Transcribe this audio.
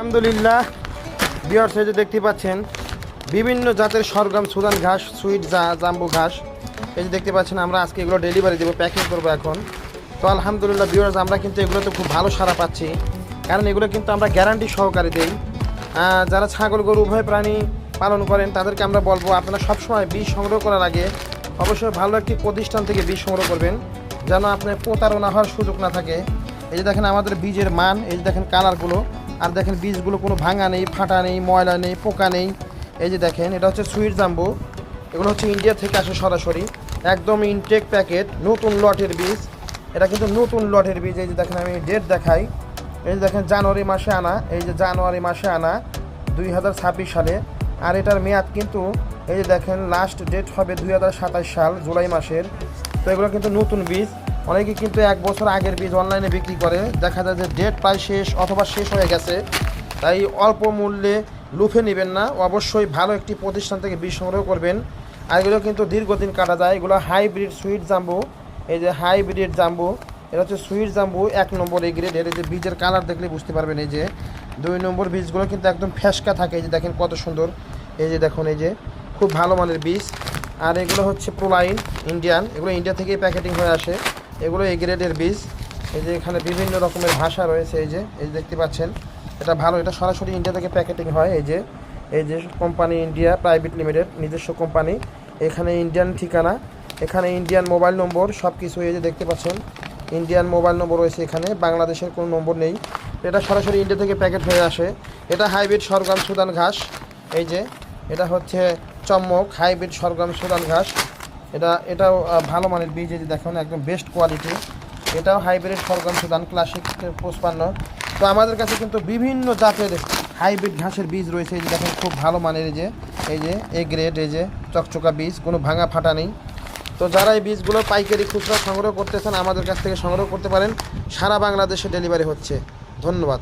আলহামদুলিল্লাহ ভিউয়ার্স, এই যে দেখতে পাচ্ছেন বিভিন্ন জাতের সরগম সুদান ঘাস, সুইট জাম্বু ঘাস। এই যে দেখতে পাচ্ছেন আমরা আজকে এগুলো ডেলিভারি দেবো, প্যাকিং করবো এখন। তো আলহামদুলিল্লাহ ভিউয়ার্স, আমরা কিন্তু এগুলোতে খুব ভালো সাড়া পাচ্ছি, কারণ এগুলো কিন্তু আমরা গ্যারান্টি সহকারে দিই। যারা ছাগল গরু উভয় প্রাণী পালন করেন তাদেরকে আমরা বলবো, আপনারা সবসময় বীজ সংগ্রহ করার আগে অবশ্যই ভালো একটি প্রতিষ্ঠান থেকে বীজ সংগ্রহ করবেন, যেন আপনার প্রতারণা হওয়ার সুযোগ না থাকে। এই যে দেখেন আমাদের বীজের মান, এই যে দেখেন কালারগুলো, আর দেখেন বীজগুলো কোনো ভাঙা নেই, ফাটা নেই, ময়লা নেই, পোকা নেই। এই যে দেখেন এটা হচ্ছে সুইট জাম্বু, এগুলো হচ্ছে ইন্ডিয়া থেকে আসে সরাসরি, একদম ইনটেক প্যাকেট, নতুন লটের বীজ। এটা কিন্তু নতুন লটের বীজ। এই যে দেখেন আমি ডেট দেখাই, এই যে দেখেন জানুয়ারি মাসে আনা, এই যে জানুয়ারি মাসে আনা 2026 সালে। আর এটার মেয়াদ কিন্তু এই যে দেখেন লাস্ট ডেট হবে 2027 সাল জুলাই মাসের। তো এগুলো কিন্তু নতুন বীজ। অনেকে কিন্তু 1 বছর আগের বীজ অনলাইনে বিক্রি করে, দেখা যায় যে ডেট প্রায় শেষ অথবা শেষ হয়ে গেছে। তাই অল্প মূল্যে লুফে নেবেন না, অবশ্যই ভালো একটি প্রতিষ্ঠান থেকে বীজ সংগ্রহ করবেন। আর এগুলো কিন্তু দীর্ঘদিন কাটা যায়। এগুলো হাইব্রিড সুইট জাম্বু, এই যে হাইব্রিড জাম্বু, এটা হচ্ছে সুইট জাম্বু 1 নম্বর এই গ্রেডের। এই যে বীজের কালার দেখলে বুঝতে পারবেন। এই যে 2 নম্বর বীজগুলো কিন্তু একদম ফ্যাসকা থাকে, এই যে দেখেন কত সুন্দর। এই যে দেখুন, এই যে খুব ভালো মানের বীজ। আর এগুলো হচ্ছে প্রোলাইন ইন্ডিয়ান, এগুলো ইন্ডিয়া থেকেই প্যাকেটিং হয়ে আসে। এগুলো এই গ্রেডের বীজ। এই যে এখানে বিভিন্ন রকমের ভাষা রয়েছে, এই যে দেখতে পাচ্ছেন, এটা ভালো, এটা সরাসরি ইন্ডিয়া থেকে প্যাকেটিং হয়। এই যে কোম্পানি ইন্ডিয়া প্রাইভেট লিমিটেড, নিজস্ব কোম্পানি। এখানে ইন্ডিয়ান ঠিকানা, এখানে ইন্ডিয়ান মোবাইল নম্বর, সব কিছু এই যে দেখতে পাচ্ছেন ইন্ডিয়ান মোবাইল নম্বর রয়েছে এখানে, বাংলাদেশের কোনো নম্বর নেই। এটা সরাসরি ইন্ডিয়া থেকে প্যাকেট হয়ে আসে। এটা হাইব্রিড সরগম সুদান ঘাস, এই যে এটা হচ্ছে চম্মক হাইব্রিড সরগম সুদান ঘাস। এটাও ভালো মানের বীজ, এই যে দেখুন একদম বেস্ট কোয়ালিটি। এটাও হাইব্রিড সরগম সুদান ক্লাসিক 55। তো আমাদের কাছে কিন্তু বিভিন্ন জাতের হাইব্রিড ঘাসের বীজ রয়েছে। এই যে দেখেন খুব ভালো মানের, এই যে এ গ্রেড, এই যে চকচকা বীজ, কোনো ভাঙা ফাটা নেই। তো যারা এই বীজগুলো পাইকারি খুচরা সংগ্রহ করতে চান আমাদের কাছ থেকে সংগ্রহ করতে পারেন। সারা বাংলাদেশে ডেলিভারি হচ্ছে। ধন্যবাদ।